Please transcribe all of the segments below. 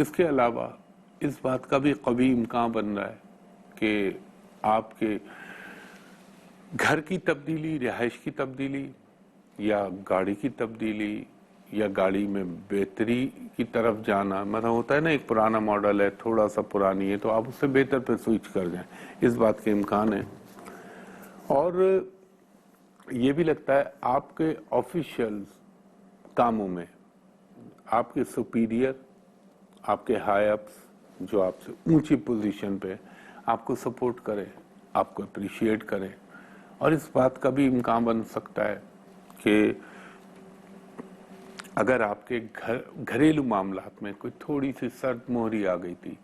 اس کے علاوہ اس بات کا بھی قوی امکان بن رہا ہے کہ آپ کے گھر کی تبدیلی، رہائش کی تبدیلی یا گاڑی کی تبدیلی یا گاڑی میں بہتری کی طرف جانا، مطلب ہوتا ہے نا ایک پرانا ماڈل ہے، تھوڑا سا پرانی ہے تو آپ اس سے بہتر پہ سوئچ کر جائیں، اس بات کے امکان ہے۔ اور یہ بھی لگتا ہے آپ کے آفیشیل کاموں میں آپ کے سپیریئر، آپ کے ہائی اپس جو آپ سے اونچی پوزیشن پہ آپ کو سپورٹ کرے، آپ کو اپریشیٹ کرے، اور اس بات کا بھی امکان بن سکتا ہے کہ اگر آپ کے گھریلو معاملات میں کوئی تھوڑی سی سرد مہری آ گئی تھی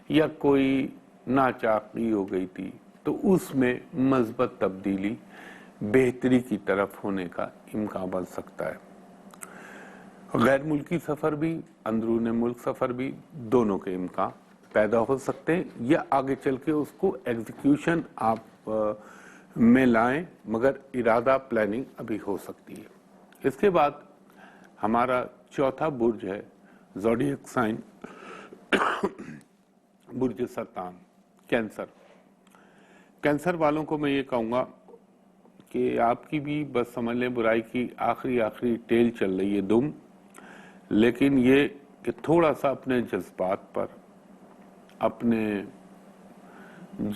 یا کوئی ناچاقی ہو گئی تھی تو اس میں مثبت تبدیلی بہتری کی طرف ہونے کا امکان بن سکتا ہے۔ غیر ملکی سفر بھی، اندرون ملک سفر بھی، دونوں کے امکان پیدا ہو سکتے ہیں یا آگے چل کے اس کو ایگزیکیوشن آپ میں لائیں، مگر ارادہ پلاننگ ابھی ہو سکتی ہے۔ اس کے بعد ہمارا چوتھا برج ہے زوڈیک سائن برج سرطان، کینسر۔ کینسر والوں کو میں یہ کہوں گا کہ آپ کی بھی بس سمجھ لیں برائی کی آخری ٹیل چل رہی ہے دم، لیکن یہ کہ تھوڑا سا اپنے جذبات پر، اپنے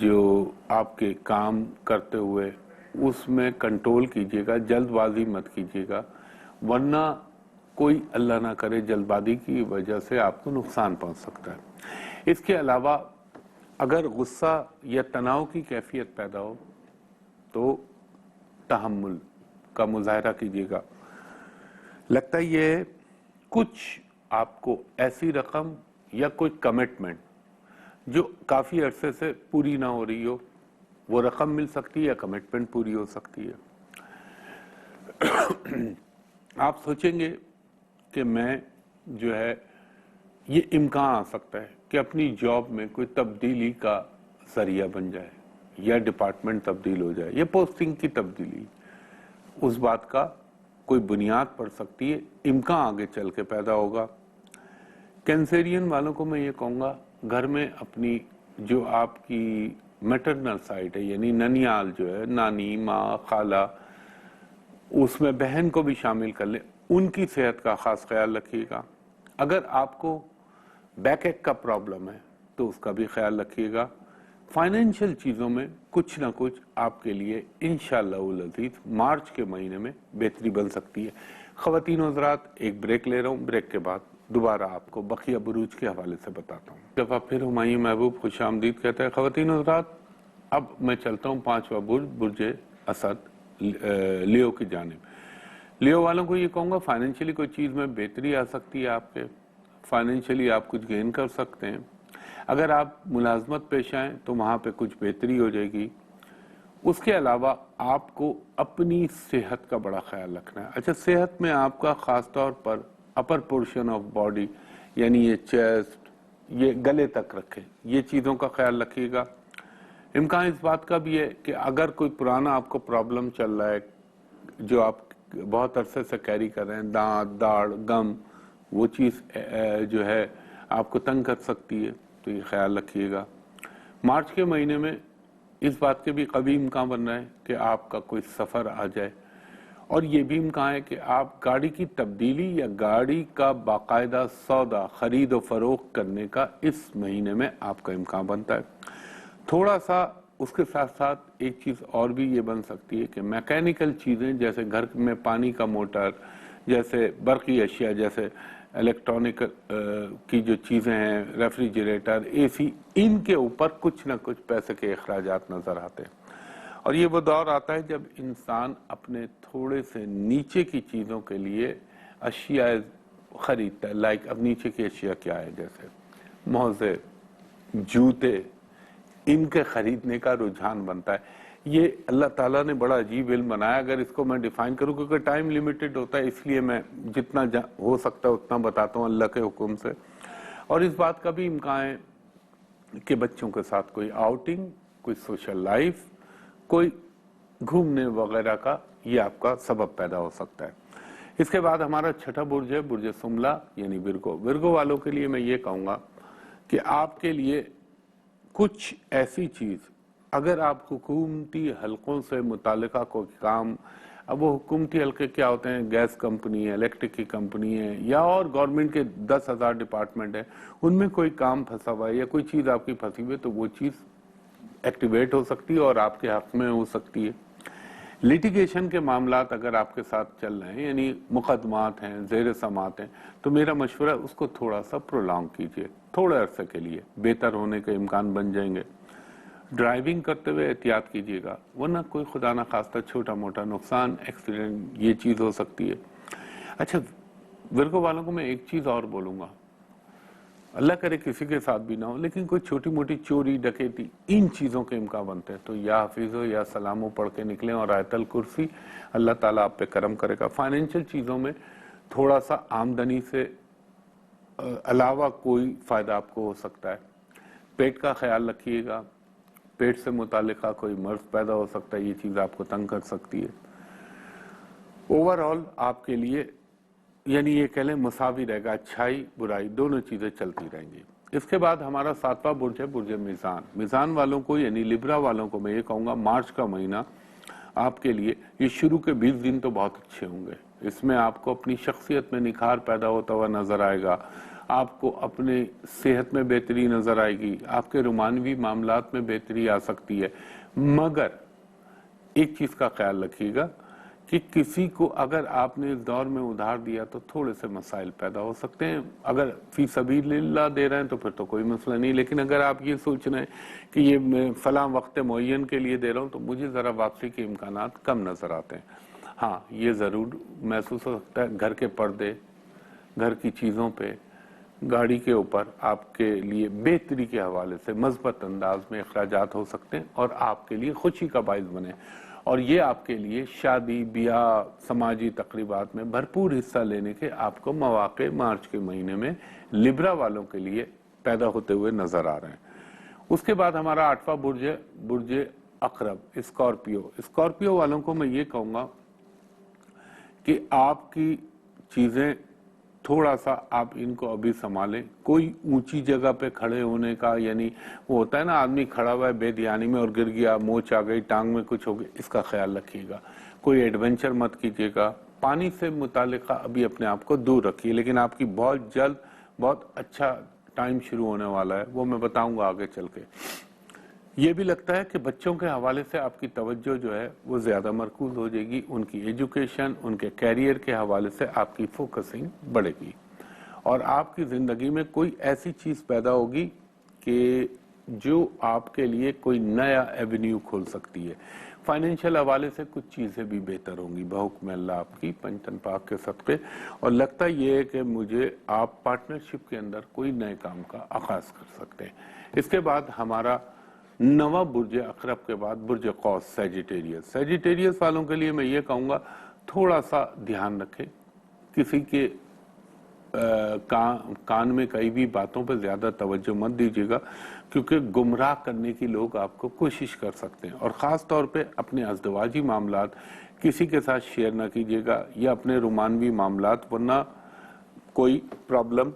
جو آپ کے کام کرتے ہوئے اس میں کنٹرول کیجیے گا، جلد بازی مت کیجیے گا، ورنہ کوئی اللہ نہ کرے جلد بازی کی وجہ سے آپ کو نقصان پہنچ سکتا ہے۔ اس کے علاوہ اگر غصہ یا تناؤ کی کیفیت پیدا ہو تو تحمل کا مظاہرہ کیجیے گا۔ لگتا ہے یہ کچھ آپ کو ایسی رقم یا کوئی کمٹمنٹ جو کافی عرصے سے پوری نہ ہو رہی ہو، وہ رقم مل سکتی ہے یا کمٹمنٹ پوری ہو سکتی ہے۔ آپ سوچیں گے کہ میں جو ہے یہ امکان آ سکتا ہے کہ اپنی جاب میں کوئی تبدیلی کا ذریعہ بن جائے یا ڈپارٹمنٹ تبدیل ہو جائے یا پوسٹنگ کی تبدیلی، اس بات کا کوئی بنیاد پڑ سکتی ہے، امکان آگے چل کے پیدا ہوگا۔ کینسیرین والوں کو میں یہ کہوں گا گھر میں اپنی جو آپ کی میٹرنل سائٹ ہے یعنی ننیال جو ہے، نانی، ماں، خالہ، اس میں بہن کو بھی شامل کر لیں، ان کی صحت کا خاص خیال رکھیے گا۔ اگر آپ کو بیک ایک کا پرابلم ہے تو اس کا بھی خیال رکھیے گا۔ فائنینشیل چیزوں میں کچھ نہ کچھ آپ کے لیے انشاءاللہ العزیز مارچ کے مہینے میں بہتری بن سکتی ہے۔ خواتین و حضرات، ایک بریک لے رہا ہوں، بریک کے بعد دوبارہ آپ کو بقیہ بروج کے حوالے سے بتاتا ہوں۔ دفعہ پھر ہمایوں محبوب خوش آمدید کہتا ہے۔ خواتین و حضرات، اب میں چلتا ہوں پانچواں برج، برج اسد، لیو کی جانب۔ لیو والوں کو یہ کہوں گا فائنینشیلی کوئی چیز میں بہتری آ سکتی ہے، آپ کے فائنینشیلی آپ کچھ گین کر سکتے ہیں۔ اگر آپ ملازمت پیش آئیں تو وہاں پہ کچھ بہتری ہو جائے گی۔ اس کے علاوہ آپ کو اپنی صحت کا بڑا خیال رکھنا ہے۔ اچھا، صحت میں آپ کا خاص طور پر اپر پورشن آف باڈی یعنی یہ چیسٹ، یہ گلے تک رکھیں، یہ چیزوں کا خیال رکھیے گا۔ امکان اس بات کا بھی ہے کہ اگر کوئی پرانا آپ کو پرابلم چل رہا ہے جو آپ بہت عرصے سے کیری کر رہے ہیں، دانت، داڑھ، گم، وہ چیز جو ہے آپ کو تنگ کر سکتی ہے، تو یہ خیال رکھیے گا۔ مارچ کے مہینے میں اس بات کے بھی قوی امکان بن رہا ہے کہ آپ کا کوئی سفر آ جائے، اور یہ بھی امکان ہے کہ آپ گاڑی کی تبدیلی یا گاڑی کا باقاعدہ سودا خرید و فروخت کرنے کا اس مہینے میں آپ کا امکان بنتا ہے۔ تھوڑا سا اس کے ساتھ ساتھ ایک چیز اور بھی یہ بن سکتی ہے کہ میکینیکل چیزیں جیسے گھر میں پانی کا موٹر، جیسے برقی اشیاء، جیسے الیکٹرانک کی جو چیزیں ہیں، ریفریجریٹر، اے سی، ان کے اوپر کچھ نہ کچھ پیسے کے اخراجات نظر آتے ہیں۔ اور یہ وہ دور آتا ہے جب انسان اپنے تھوڑے سے نیچے کی چیزوں کے لیے اشیاء خریدتا ہے۔ لائک اب نیچے کی اشیاء کیا ہے؟ جیسے موزے، جوتے، ان کے خریدنے کا رجحان بنتا ہے۔ یہ اللہ تعالیٰ نے بڑا عجیب علم بنایا، اگر اس کو میں ڈیفائن کروں کیونکہ ٹائم لیمیٹڈ ہوتا ہے، اس لیے میں جتنا ہو سکتا ہے اتنا بتاتا ہوں اللہ کے حکم سے۔ اور اس بات کا بھی امکان ہے کہ بچوں کے ساتھ کوئی آؤٹنگ، کوئی سوشل لائف، کوئی گھومنے وغیرہ کا یہ آپ کا سبب پیدا ہو سکتا ہے۔ اس کے بعد ہمارا چھٹا برج ہے برج سملا یعنی ورگو. ورگو والوں کے لیے میں یہ کہوں گا کہ آپ کے لیے کچھ ایسی چیز، اگر آپ حکومتی حلقوں سے متعلقہ کوئی کام، اب وہ حکومتی حلقے کیا ہوتے ہیں، گیس کمپنی ہے، الیکٹرک کی کمپنی ہے، یا اور گورنمنٹ کے 10,000 ڈپارٹمنٹ ہیں، ان میں کوئی کام پھنسا ہوا ہے یا کوئی چیز آپ کی پھنسی ہوئی ہے تو وہ چیز ایکٹیویٹ ہو سکتی ہے اور آپ کے حق میں ہو سکتی ہے. لیٹیگیشن کے معاملات اگر آپ کے ساتھ چل رہے ہیں، یعنی مقدمات ہیں، زیر سماعت ہیں، تو میرا مشورہ اس کو تھوڑا سا پرولونگ کیجئے، تھوڑے عرصے کے لیے بہتر ہونے کے امکان بن جائیں گے. ڈرائیونگ کرتے ہوئے احتیاط کیجئے گا، ورنہ کوئی خدا نہ خواستہ چھوٹا موٹا نقصان، ایکسیڈنٹ، یہ چیز ہو سکتی ہے. اچھا، ورگو والوں کو میں ایک چیز اور بولوں گا، اللہ کرے کسی کے ساتھ بھی نہ ہو، لیکن کوئی چھوٹی موٹی چوری ڈکیتی ان چیزوں کے امکان بنتے ہیں تو یا حفیظو یا سلامو پڑھ کے نکلیں اور آیت الکرسی، اللہ تعالیٰ آپ پہ کرم کرے گا. فائنینشل چیزوں میں تھوڑا سا آمدنی سے علاوہ کوئی فائدہ آپ کو ہو سکتا ہے. پیٹ کا خیال رکھیے گا، پیٹ سے متعلقہ کوئی مرض پیدا ہو سکتا ہے، یہ چیز آپ کو تنگ کر سکتی ہے. اوورآل آپ کے لیے یعنی یہ کہہ لیں مساوی رہے گا، اچھائی برائی دونوں چیزیں چلتی رہیں گی. اس کے بعد ہمارا 7واں برج ہے برج میزان. میزان والوں کو یعنی لبرا والوں کو میں یہ کہوں گا مارچ کا مہینہ آپ کے لیے، یہ شروع کے 20 دن تو بہت اچھے ہوں گے. اس میں آپ کو اپنی شخصیت میں نکھار پیدا ہوتا ہوا نظر آئے گا، آپ کو اپنے صحت میں بہتری نظر آئے گی، آپ کے رومانوی معاملات میں بہتری آ سکتی ہے. مگر ایک چیز کا خیال رکھیے گا کہ کسی کو اگر آپ نے اس دور میں ادھار دیا تو تھوڑے سے مسائل پیدا ہو سکتے ہیں. اگر فی سبیل اللہ دے رہے ہیں تو پھر تو کوئی مسئلہ نہیں، لیکن اگر آپ یہ سوچ رہے ہیں کہ یہ میں فلاں وقت معین کے لیے دے رہا ہوں تو مجھے ذرا واپسی کے امکانات کم نظر آتے ہیں. ہاں، یہ ضرور محسوس ہو سکتا ہے گھر کے پردے، گھر کی چیزوں پہ، گاڑی کے اوپر آپ کے لیے بہتری کے حوالے سے مثبت انداز میں اخراجات ہو سکتے ہیں اور آپ کے لیے خوشی کا باعث بنے، اور یہ آپ کے لیے شادی بیاہ سماجی تقریبات میں بھرپور حصہ لینے کے آپ کو مواقع مارچ کے مہینے میں لبرا والوں کے لیے پیدا ہوتے ہوئے نظر آ رہے ہیں. اس کے بعد ہمارا 8واں برج ہے برج عقرب اسکارپیو. اسکارپیو والوں کو میں یہ کہوں گا کہ آپ کی چیزیں تھوڑا سا آپ ان کو ابھی سنبھالیں. کوئی اونچی جگہ پہ کھڑے ہونے کا، یعنی وہ ہوتا ہے نا آدمی کھڑا ہوا ہے بے دھیانی میں اور گر گیا، موچ آ گئی، ٹانگ میں کچھ ہو گیا، اس کا خیال رکھیے گا. کوئی ایڈونچر مت کیجیے گا. پانی سے متعلقہ ابھی اپنے آپ کو دور رکھیے، لیکن آپ کی بہت جلد بہت اچھا ٹائم شروع ہونے والا ہے، وہ میں بتاؤں گا آگے چل کے. یہ بھی لگتا ہے کہ بچوں کے حوالے سے آپ کی توجہ جو ہے وہ زیادہ مرکوز ہو جائے گی، ان کی ایجوکیشن، ان کے کیریئر کے حوالے سے آپ کی فوکسنگ بڑھے گی، اور آپ کی زندگی میں کوئی ایسی چیز پیدا ہوگی کہ جو آپ کے لیے کوئی نیا ایونیو کھول سکتی ہے. فائنینشیل حوالے سے کچھ چیزیں بھی بہتر ہوں گی بحکم اللہ آپ کی پنجتن پاک کے صدقے. اور لگتا یہ ہے کہ مجھے آپ پارٹنرشپ کے اندر کوئی نئے کام کا آغاز کر سکتے ہیں. اس کے بعد ہمارا 9واں برج عقرب کے بعد برج قوس سیجیٹیریس. سیجیٹیریس والوں کے لیے میں یہ کہوں گا تھوڑا سا دھیان رکھیں، کسی کے کان میں کئی بھی باتوں پہ زیادہ توجہ مت دیجیے گا، کیونکہ گمراہ کرنے کی لوگ آپ کو کوشش کر سکتے ہیں. اور خاص طور پہ اپنے ازدواجی معاملات کسی کے ساتھ شیئر نہ کیجیے گا، یا اپنے رومانوی معاملات، ورنہ کوئی پرابلم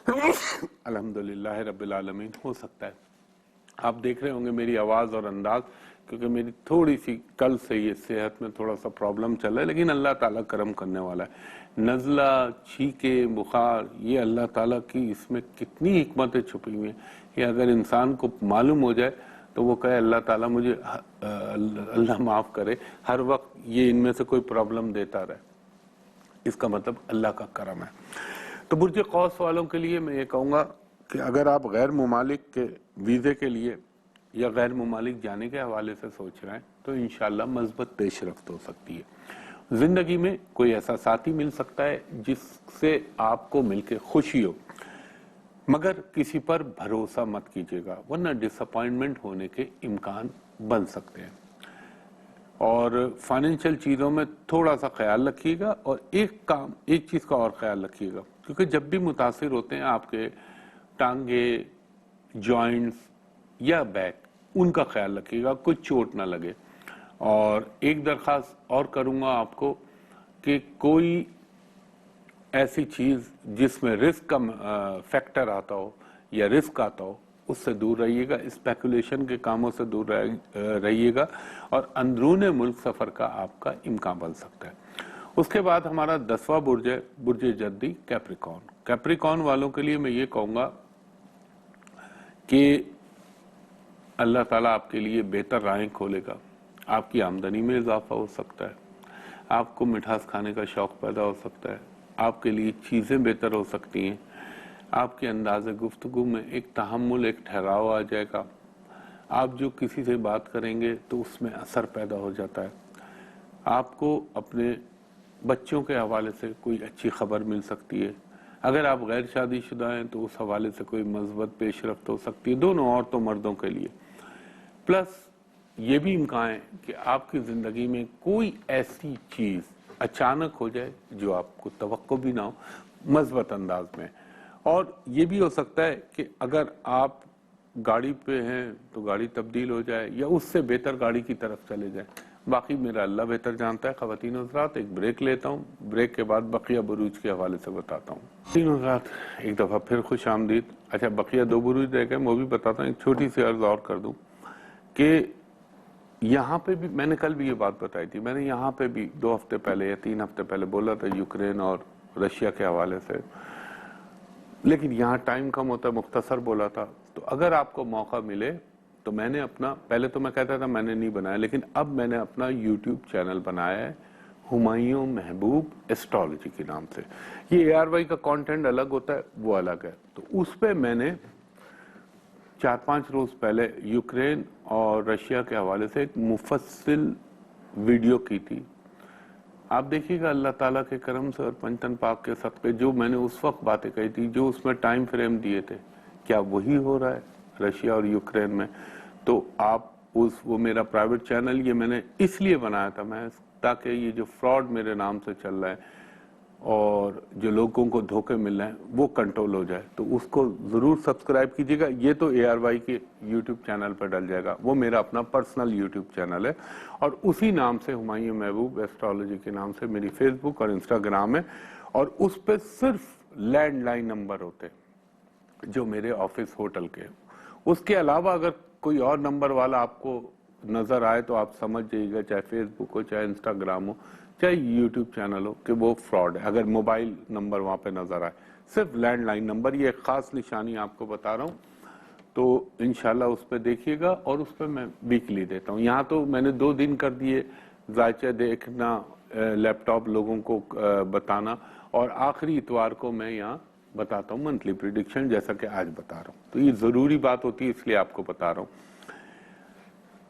الحمدللہ رب العالمین ہو سکتا ہے. آپ دیکھ رہے ہوں گے میری آواز اور انداز، کیونکہ میری تھوڑی سی کل سے یہ صحت میں تھوڑا سا پرابلم چل رہا ہے، لیکن اللہ تعالیٰ کرم کرنے والا ہے. نزلہ، چھینکے، بخار، یہ اللہ تعالیٰ کی اس میں کتنی حکمتیں چھپی ہوئی ہیں. یہ اگر انسان کو معلوم ہو جائے تو وہ کہے اللہ تعالیٰ مجھے اللہ معاف کرے، ہر وقت یہ ان میں سے کوئی پرابلم دیتا رہے، اس کا مطلب اللہ کا کرم ہے. تو برج قوس والوں کے لیے میں یہ کہوں گا کہ اگر آپ غیر ممالک کے ویزے کے لیے یا غیر ممالک جانے کے حوالے سے سوچ رہے ہیں تو انشاءاللہ مثبت پیش رفت ہو سکتی ہے. زندگی میں کوئی ایسا ساتھی مل سکتا ہے جس سے آپ کو مل کے خوشی ہو، مگر کسی پر بھروسہ مت کیجیے گا، ورنہ ڈس اپوائنٹمنٹ ہونے کے امکان بن سکتے ہیں. اور فائنینشیل چیزوں میں تھوڑا سا خیال رکھیے گا، اور ایک چیز کا اور خیال رکھیے گا، کیونکہ جب بھی متاثر ہوتے ہیں آپ کے ٹانگے، جوائنٹس یا بیک، ان کا خیال رکھیے گا، کوئی چوٹ نہ لگے. اور ایک درخواست اور کروں گا آپ کو کہ کوئی ایسی چیز جس میں رسک کا فیکٹر آتا ہو یا رسک آتا ہو اس سے دور رہیے گا، اسپیکولیشن کے کاموں سے دور رہیے گا، اور اندرون ملک سفر کا آپ کا امکان بن سکتا ہے۔ اس کے بعد ہمارا 10واں برج ہے برج جدی کیپریکون۔ کیپریکون والوں کے لیے میں یہ کہوں گا کہ اللہ تعالیٰ آپ کے لیے بہتر راہیں کھولے گا، آپ کی آمدنی میں اضافہ ہو سکتا ہے، آپ کو مٹھاس کھانے کا شوق پیدا ہو سکتا ہے، آپ کے لیے چیزیں بہتر ہو سکتی ہیں، آپ کے انداز گفتگو میں ایک تحمل، ایک ٹھہراؤ آ جائے گا، آپ جو کسی سے بات کریں گے تو اس میں اثر پیدا ہو جاتا ہے، آپ کو اپنے بچوں کے حوالے سے کوئی اچھی خبر مل سکتی ہے، اگر آپ غیر شادی شدہ ہیں تو اس حوالے سے کوئی مثبت پیش رفت ہو سکتی ہے، دونوں عورتوں مردوں کے لیے۔ پلس یہ بھی امکان ہے کہ آپ کی زندگی میں کوئی ایسی چیز اچانک ہو جائے جو آپ کو توقع بھی نہ ہو، مثبت انداز میں۔ اور یہ بھی ہو سکتا ہے کہ اگر آپ گاڑی پہ ہیں تو گاڑی تبدیل ہو جائے یا اس سے بہتر گاڑی کی طرف چلے جائیں، باقی میرا اللہ بہتر جانتا ہے۔ خواتین حضرات ایک بریک لیتا ہوں، بریک کے بعد بقیہ بروج کے حوالے سے بتاتا ہوں۔ خواتین حضرات ایک دفعہ پھر خوش آمدید۔ اچھا بقیہ 2 بروج رہ گئے، وہ بھی بتاتا ہوں، ایک چھوٹی سی عرض اور کر دوں کہ یہاں پہ بھی میں نے کل بھی یہ بات بتائی تھی، میں نے یہاں پہ بھی 2 ہفتے پہلے یا 3 ہفتے پہلے بولا تھا یوکرین اور رشیا کے حوالے سے، لیکن یہاں ٹائم کم ہوتا ہے، مختصر بولا تھا۔ تو اگر آپ کو موقع ملے تو میں نے اپنا، پہلے تو میں کہتا تھا میں نے نہیں بنایا، لیکن اب میں نے اپنا یوٹیوب چینل بنایا ہے ہمایوں محبوب ایسٹرالوجی کے نام سے۔ یہ ARY کا کانٹینٹ الگ ہوتا ہے، وہ الگ ہے۔ تو اس پہ میں نے 4-5 روز پہلے یوکرین اور رشیا کے حوالے سے ایک مفصل ویڈیو کی تھی۔ آپ دیکھیے گا اللہ تعالیٰ کے کرم سے اور پنجتن پاک کے صدقے جو میں نے اس وقت باتیں کہی تھی، جو اس میں ٹائم فریم دیے تھے، کیا وہی ہو رہا ہے رشیا اور یوکرین میں؟ تو آپ وہ میرا پرائیویٹ چینل یہ میں نے اس لیے بنایا تھا میں، تاکہ یہ جو فراڈ میرے نام سے چل رہا ہے اور جو لوگوں کو دھوکے مل رہے ہیں وہ کنٹرول ہو جائے، تو اس کو ضرور سبسکرائب کیجیے گا۔ یہ تو ARY کے یوٹیوب چینل پر ڈل جائے گا، وہ میرا اپنا پرسنل یوٹیوب چینل ہے، اور اسی نام سے ہمایوں محبوب ایسٹرالوجی کے نام سے میری فیس بک اور انسٹاگرام ہے، اور اس پہ صرف لینڈ لائن نمبر ہوتے جو میرے آفس ہوٹل کے۔ اس کے علاوہ اگر کوئی اور نمبر والا آپ کو نظر آئے تو آپ سمجھ جائیے گا، چاہے فیس بک ہو، چاہے انسٹاگرام ہو، چاہے یوٹیوب چینل ہو، کہ وہ فراڈ ہے اگر موبائل نمبر وہاں پہ نظر آئے، صرف لینڈ لائن نمبر۔ یہ ایک خاص نشانی آپ کو بتا رہا ہوں، تو انشاءاللہ اس پہ دیکھیے گا، اور اس پہ میں ویکلی دیتا ہوں۔ یہاں تو میں نے 2 دن کر دیے، ذائچہ دیکھنا، لیپ ٹاپ لوگوں کو بتانا، اور آخری اتوار کو میں یہاں بتاتا ہوں منتھلی پریڈکشن، جیسا کہ آج بتا رہا ہوں۔ تو یہ ضروری بات ہوتی ہے، اس لیے آپ کو بتا رہا ہوں۔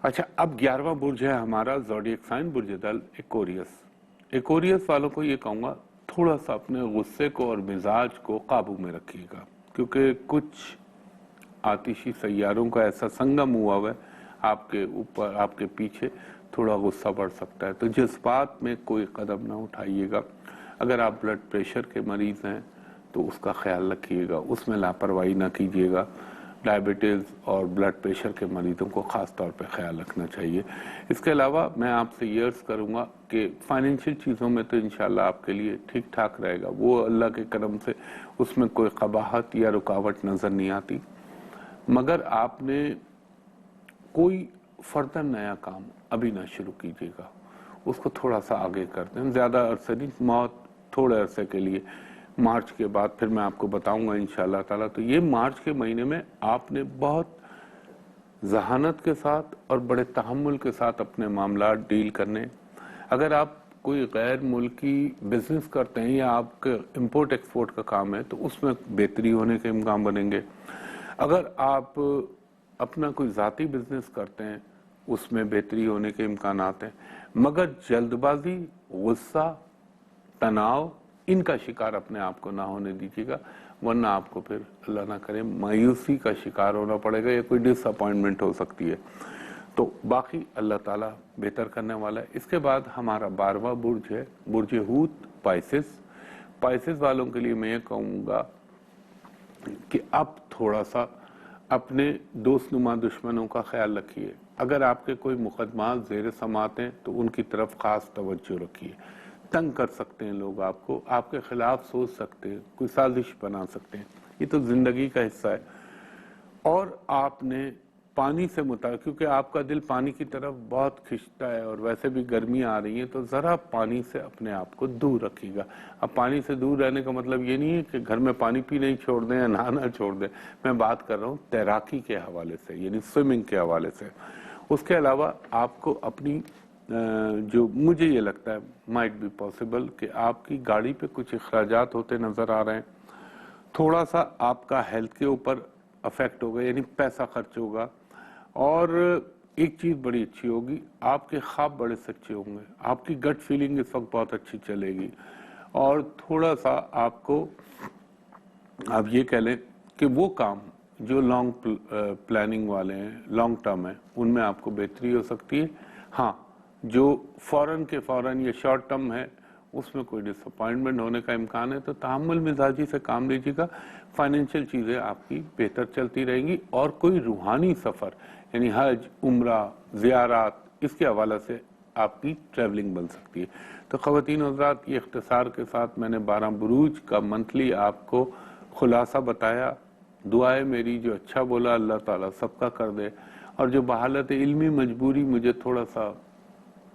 اچھا اب 11واں برج ہے ہمارا زوڈیک سائن برج دل ایکوریس۔ ایکوریس والوں کو یہ کہوں گا تھوڑا سا اپنے غصے کو اور مزاج کو قابو میں رکھیے گا، کیونکہ کچھ آتشی سیاروں کا ایسا سنگم ہوا ہے آپ کے اوپر، آپ کے پیچھے، تھوڑا غصہ بڑھ سکتا ہے، تو جذبات میں کوئی قدم نہ اٹھائیے گا۔ اگر آپ بلڈ پریشر کے مریض ہیں تو اس کا خیال رکھیے گا، اس میں لاپرواہی نہ کیجیے گا۔ ڈائبٹیز اور بلڈ پریشر کے مریضوں کو خاص طور پہ خیال رکھنا چاہیے۔ اس کے علاوہ میں آپ سے یہ عرض کروں گا کہ فائنینشیل چیزوں میں تو انشاءاللہ آپ کے لیے ٹھیک ٹھاک رہے گا، وہ اللہ کے کرم سے اس میں کوئی قباحت یا رکاوٹ نظر نہیں آتی، مگر آپ نے کوئی فرداً نیا کام ابھی نہ شروع کیجیے گا، اس کو تھوڑا سا آگے کر دیں، زیادہ عرصے نہیں، موت تھوڑے عرصے کے لیے، مارچ کے بعد پھر میں آپ کو بتاؤں گا انشاءاللہ تعالیٰ۔ تو یہ مارچ کے مہینے میں آپ نے بہت ذہانت کے ساتھ اور بڑے تحمل کے ساتھ اپنے معاملات ڈیل کرنے۔ اگر آپ کوئی غیر ملکی بزنس کرتے ہیں یا آپ کے امپورٹ ایکسپورٹ کا کام ہے تو اس میں بہتری ہونے کے امکان بنیں گے۔ اگر آپ اپنا کوئی ذاتی بزنس کرتے ہیں اس میں بہتری ہونے کے امکانات ہیں، مگر جلد بازی، غصہ، تناؤ، ان کا شکار اپنے آپ کو نہ ہونے دیجیے گا، ورنہ آپ کو پھر اللہ نہ کرے مایوسی کا شکار ہونا پڑے گا یا کوئی ڈس اپوائنٹمنٹ ہو سکتی ہے۔ تو باقی اللہ تعالیٰ بہتر کرنے والا ہے۔ اس کے بعد ہمارا 12واں برج ہے برج ہوت پائسس۔ پائسس والوں کے لیے میں یہ کہوں گا کہ اب تھوڑا سا اپنے دوست نما دشمنوں کا خیال رکھیے۔ اگر آپ کے کوئی مقدمات زیر سماعت ہیں تو ان کی طرف خاص توجہ رکھیے، تنگ کر سکتے ہیں لوگ آپ کو، آپ کے خلاف سوچ سکتے ہیں، کوئی سازش بنا سکتے ہیں، یہ تو زندگی کا حصہ ہے۔ اور آپ نے پانی سے متعلق، کیونکہ آپ کا دل پانی کی طرف بہت کھنچتا ہے اور ویسے بھی گرمیاں آ رہی ہیں، تو ذرا پانی سے اپنے آپ کو دور رکھیے گا۔ اب پانی سے دور رہنے کا مطلب یہ نہیں ہے کہ گھر میں پانی پینا ہی چھوڑ دیں یا نہانا چھوڑ دیں، میں بات کر رہا ہوں تیراکی کے حوالے سے، یعنی سوئمنگ کے حوالے سے۔ اس کے علاوہ آپ کو اپنی جو مجھے یہ لگتا ہے مائٹ بی پاسبل کہ آپ کی گاڑی پہ کچھ اخراجات ہوتے نظر آ رہے ہیں، تھوڑا سا آپ کا ہیلتھ کے اوپر افیکٹ ہوگا، یعنی پیسہ خرچ ہوگا۔ اور ایک چیز بڑی اچھی ہوگی، آپ کے خواب بڑے سچے ہوں گے، آپ کی گٹ فیلنگ اس وقت بہت اچھی چلے گی، اور تھوڑا سا آپ کو آپ یہ کہہ لیں کہ وہ کام جو لانگ پلاننگ والے ہیں، لانگ ٹرم ہیں، ان میں آپ کو بہتری ہو سکتی ہے۔ ہاں، جو فوراً کے فوراً یا شارٹ ٹرم ہے اس میں کوئی ڈس اپوائنٹمنٹ ہونے کا امکان ہے، تو تحمل مزاجی سے کام لیجیے گا۔ فائنینشیل چیزیں آپ کی بہتر چلتی رہیں گی، اور کوئی روحانی سفر یعنی حج، عمرہ، زیارات، اس کے حوالے سے آپ کی ٹریولنگ بن سکتی ہے۔ تو خواتین و حضرات، یہ اختصار کے ساتھ میں نے 12 بروج کا منتھلی آپ کو خلاصہ بتایا۔ دعائے میری جو اچھا بولا اللہ تعالیٰ سب کا کر دے، اور جو بحالت علمی مجبوری مجھے تھوڑا سا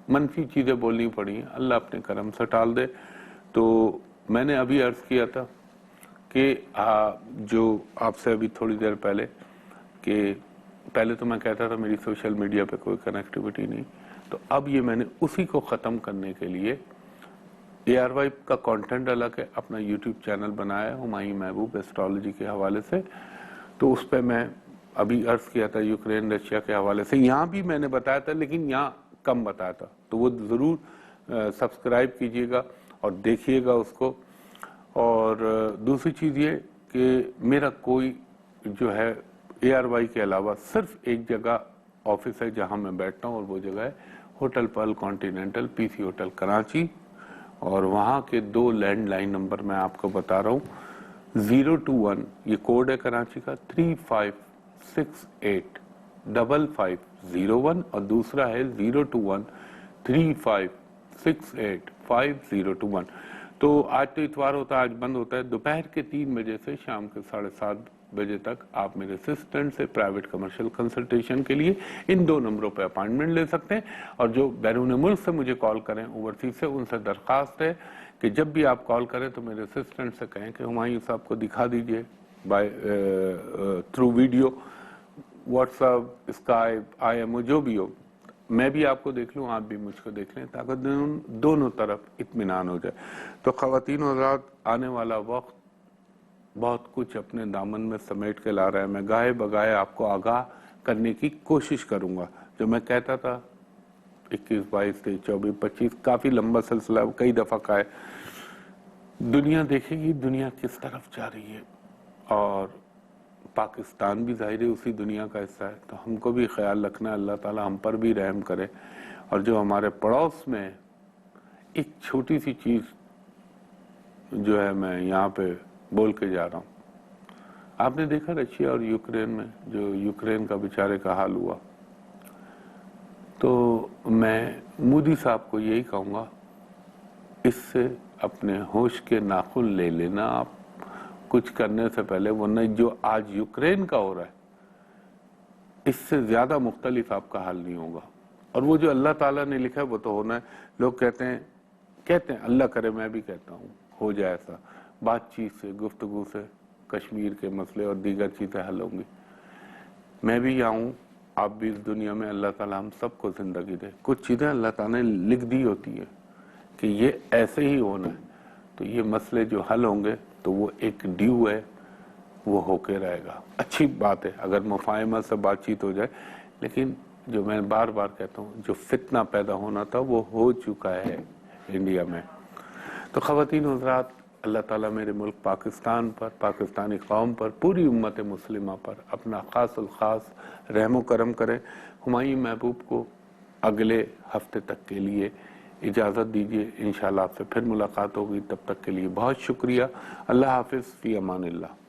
منفی چیزیں بولنی پڑی ہیں، اللہ اپنے کرم سے ٹال دے۔ تو میں نے ابھی عرض کیا تھا کہ جو آپ سے ابھی تھوڑی دیر پہلے، کہ پہلے تو میں کہتا تھا میری سوشل میڈیا پہ کوئی کنیکٹیوٹی نہیں، تو اب یہ میں نے اسی کو ختم کرنے کے لیے ARY کا کانٹینٹ الگ ہے، اپنا یوٹیوب چینل بنایا ہے ہمایوں محبوب ایسٹرالوجی کے حوالے سے۔ تو اس پہ میں ابھی عرض کیا تھا یوکرین رشیا کے حوالے سے، یہاں بھی میں نے بتایا تھا لیکن یہاں کم بتایا تھا، تو وہ ضرور سبسکرائب کیجئے گا اور دیکھیے گا اس کو۔ اور دوسری چیز یہ کہ میرا کوئی جو ہے ARY کے علاوہ صرف ایک جگہ آفس ہے جہاں میں بیٹھتا ہوں، اور وہ جگہ ہے hotel Pearl continental PC hotel Karachi, اور وہاں کے 2 لینڈ لائن نمبر میں آپ کو بتا رہا ہوں۔ 021 یہ کوڈ ہے کراچی کا، 35685501، اور دوسرا ہے 021 35685021۔ تو آج تو اتوار ہوتا ہے، آج بند ہوتا ہے، دوپہر کے 3 بجے سے شام کے 7:30 بجے تک آپ میرے اسسٹنٹ سے پرائیویٹ کمرشل کنسلٹیشن کے لیے ان 2 نمبروں پہ اپائنٹمنٹ لے سکتے ہیں۔ اور جو بیرون ملک سے مجھے کال کریں اوورسیز سے، ان سے درخواست ہے کہ جب بھی آپ کال کریں تو میرے اسسٹنٹ سے کہیں کہ ہمایوں صاحب کو دکھا دیجئے by through video, what's app, Skype, IMO جو بھی ہو، میں بھی آپ کو دیکھ لوں، آپ بھی مجھ کو دیکھ لیں، تاکہ دونوں طرف اطمینان ہو جائے۔ تو خواتین و حضرات، آنے والا وقت بہت کچھ اپنے دامن میں سمیٹ کے لا رہا ہے۔ میں گاہے بگاہے آپ کو آگاہ کرنے کی کوشش کروں گا۔ جو میں کہتا تھا 21، 22، 23، 24، 25 کافی لمبا سلسلہ، کئی دفعہ کا ہے۔ دنیا دیکھے گی دنیا کس طرف جا رہی ہے، اور پاکستان بھی ظاہر ہے اسی دنیا کا حصہ ہے، تو ہم کو بھی خیال رکھنا ہے، اللہ تعالی ہم پر بھی رحم کرے۔ اور جو ہمارے پڑوس میں ایک چھوٹی سی چیز جو ہے میں یہاں پہ بول کے جا رہا ہوں، آپ نے دیکھا رشیا اور یوکرین میں جو یوکرین کا بیچارے کا حال ہوا، تو میں مودی صاحب کو یہی کہوں گا، اس سے اپنے ہوش کے ناخن لے لینا آپ کچھ کرنے سے پہلے، ورنہ جو آج یوکرین کا ہو رہا ہے اس سے زیادہ مختلف آپ کا حل نہیں ہوگا۔ اور وہ جو اللہ تعالیٰ نے لکھا ہے وہ تو ہونا ہے۔ لوگ کہتے ہیں اللہ کرے، میں بھی کہتا ہوں ہو جائے ایسا، بات چیت سے، گفتگو سے کشمیر کے مسئلے اور دیگر چیزیں حل ہوں گی۔ میں بھی یہاں ہوں، آپ بھی اس دنیا میں، اللہ تعالیٰ ہم سب کو زندگی دے۔ کچھ چیزیں اللہ تعالیٰ نے لکھ دی ہوتی ہے کہ یہ ایسے ہی ہونا ہے، تو یہ مسئلے جو حل ہوں گے تو وہ ایک ڈیو ہے، وہ ہو کے رہے گا۔ اچھی بات ہے اگر مفاہمت سے بات چیت ہو جائے، لیکن جو میں بار بار کہتا ہوں، جو فتنہ پیدا ہونا تھا وہ ہو چکا ہے انڈیا میں۔ تو خواتین و حضرات، اللہ تعالیٰ میرے ملک پاکستان پر، پاکستانی قوم پر، پوری امت مسلمہ پر اپنا خاص الخاص رحم و کرم کرے۔ ہمایوں محبوب کو اگلے ہفتے تک کے لیے اجازت دیجیے، انشاءاللہ آپ سے پھر ملاقات ہوگی، تب تک کے لیے بہت شکریہ۔ اللہ حافظ، فی امان اللہ۔